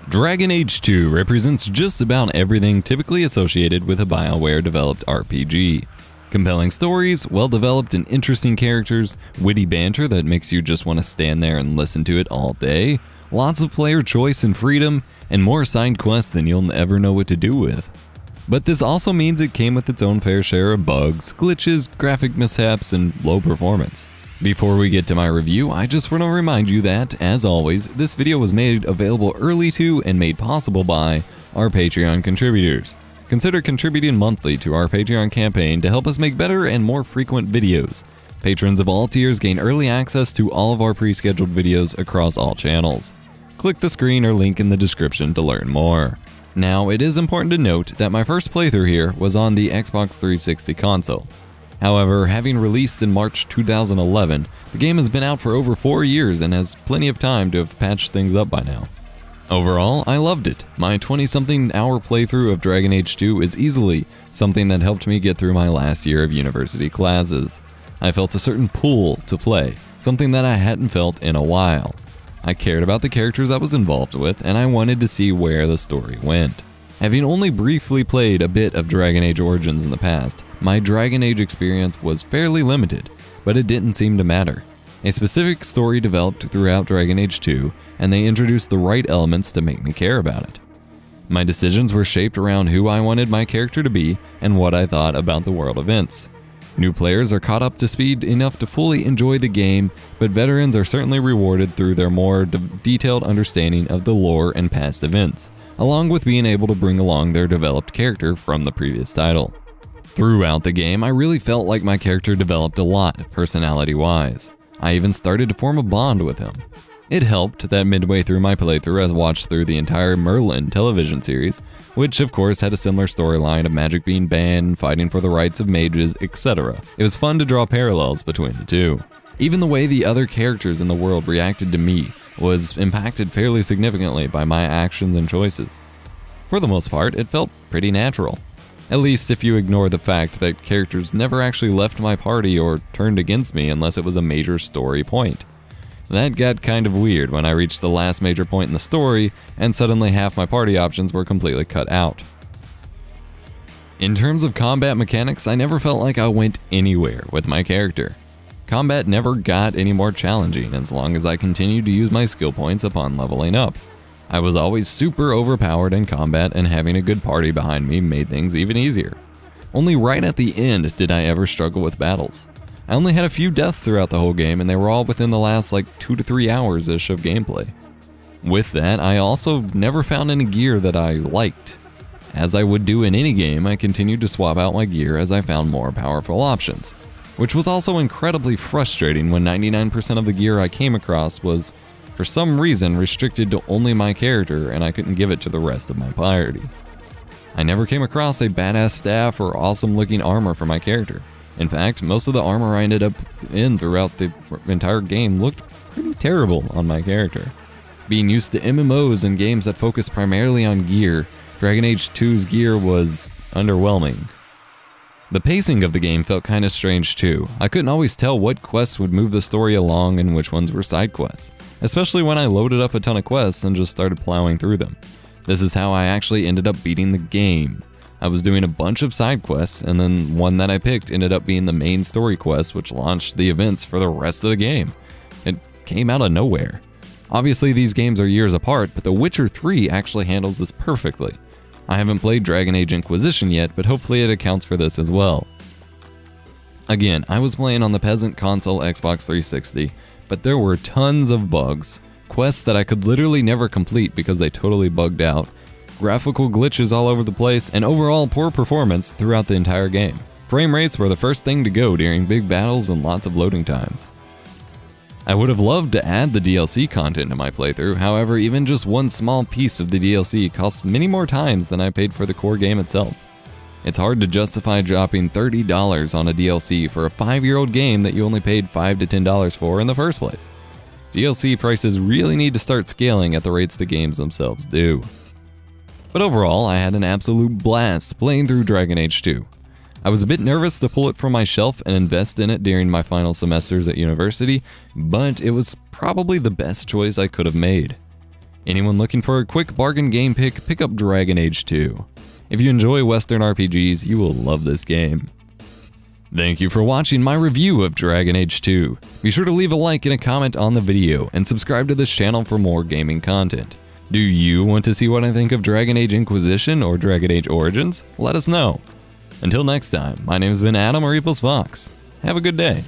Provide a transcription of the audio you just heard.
Dragon Age 2 represents just about everything typically associated with a BioWare-developed RPG. Compelling stories, well-developed and interesting characters, witty banter that makes you just want to stand there and listen to it all day, lots of player choice and freedom, and more side quests than you'll ever know what to do with. But this also means it came with its own fair share of bugs, glitches, graphic mishaps, and low performance. Before we get to my review, I just want to remind you that, as always, this video was made available early to and made possible by our Patreon contributors. Consider contributing monthly to our Patreon campaign to help us make better and more frequent videos. Patrons of all tiers gain early access to all of our pre-scheduled videos across all channels. Click the screen or link in the description to learn more. Now, it is important to note that my first playthrough here was on the Xbox 360 console. However, having released in March 2011, the game has been out for over 4 years and has plenty of time to have patched things up by now. Overall, I loved it. My 20-something hour playthrough of Dragon Age 2 is easily something that helped me get through my last year of university classes. I felt a certain pull to play, something that I hadn't felt in a while. I cared about the characters I was involved with, and I wanted to see where the story went. Having only briefly played a bit of Dragon Age Origins in the past, my Dragon Age experience was fairly limited, but it didn't seem to matter. A specific story developed throughout Dragon Age 2, and they introduced the right elements to make me care about it. My decisions were shaped around who I wanted my character to be and what I thought about the world events. New players are caught up to speed enough to fully enjoy the game, but veterans are certainly rewarded through their more detailed understanding of the lore and past events, along with being able to bring along their developed character from the previous title. Throughout the game, I really felt like my character developed a lot, personality-wise. I even started to form a bond with him. It helped that midway through my playthrough I watched through the entire Merlin television series, which of course had a similar storyline of magic being banned, fighting for the rights of mages, etc. It was fun to draw parallels between the two. Even the way the other characters in the world reacted to me was impacted fairly significantly by my actions and choices. For the most part, it felt pretty natural. At least if you ignore the fact that characters never actually left my party or turned against me unless it was a major story point. That got kind of weird when I reached the last major point in the story and suddenly half my party options were completely cut out. In terms of combat mechanics, I never felt like I went anywhere with my character. Combat never got any more challenging as long as I continued to use my skill points upon leveling up. I was always super overpowered in combat, and having a good party behind me made things even easier. Only right at the end did I ever struggle with battles. I only had a few deaths throughout the whole game, and they were all within the last 2 to 3 hours-ish of gameplay. With that, I also never found any gear that I liked. As I would do in any game, I continued to swap out my gear as I found more powerful options, which was also incredibly frustrating when 99% of the gear I came across was, for some reason, restricted to only my character and I couldn't give it to the rest of my party. I never came across a badass staff or awesome looking armor for my character. In fact, most of the armor I ended up in throughout the entire game looked pretty terrible on my character. Being used to MMOs and games that focus primarily on gear, Dragon Age 2's gear was underwhelming. The pacing of the game felt kinda strange too. I couldn't always tell what quests would move the story along and which ones were side quests, especially when I loaded up a ton of quests and just started plowing through them. This is how I actually ended up beating the game. I was doing a bunch of side quests, and then one that I picked ended up being the main story quest, which launched the events for the rest of the game. It came out of nowhere. Obviously these games are years apart, but The Witcher 3 actually handles this perfectly. I haven't played Dragon Age Inquisition yet, but hopefully it accounts for this as well. Again, I was playing on the peasant console Xbox 360, but there were tons of bugs, quests that I could literally never complete because they totally bugged out, graphical glitches all over the place, and overall poor performance throughout the entire game. Frame rates were the first thing to go during big battles and lots of loading times. I would have loved to add the DLC content to my playthrough, however, even just one small piece of the DLC costs many more times than I paid for the core game itself. It's hard to justify dropping $30 on a DLC for a 5-year-old game that you only paid $5 to $10 for in the first place. DLC prices really need to start scaling at the rates the games themselves do. But overall, I had an absolute blast playing through Dragon Age 2. I was a bit nervous to pull it from my shelf and invest in it during my final semesters at university, but it was probably the best choice I could have made. Anyone looking for a quick bargain game pick up Dragon Age 2. If you enjoy Western RPGs, you will love this game. Thank you for watching my review of Dragon Age 2. Be sure to leave a like and a comment on the video, and subscribe to this channel for more gaming content. Do you want to see what I think of Dragon Age Inquisition or Dragon Age Origins? Let us know. Until next time, my name has been Adam or Fox. Have a good day.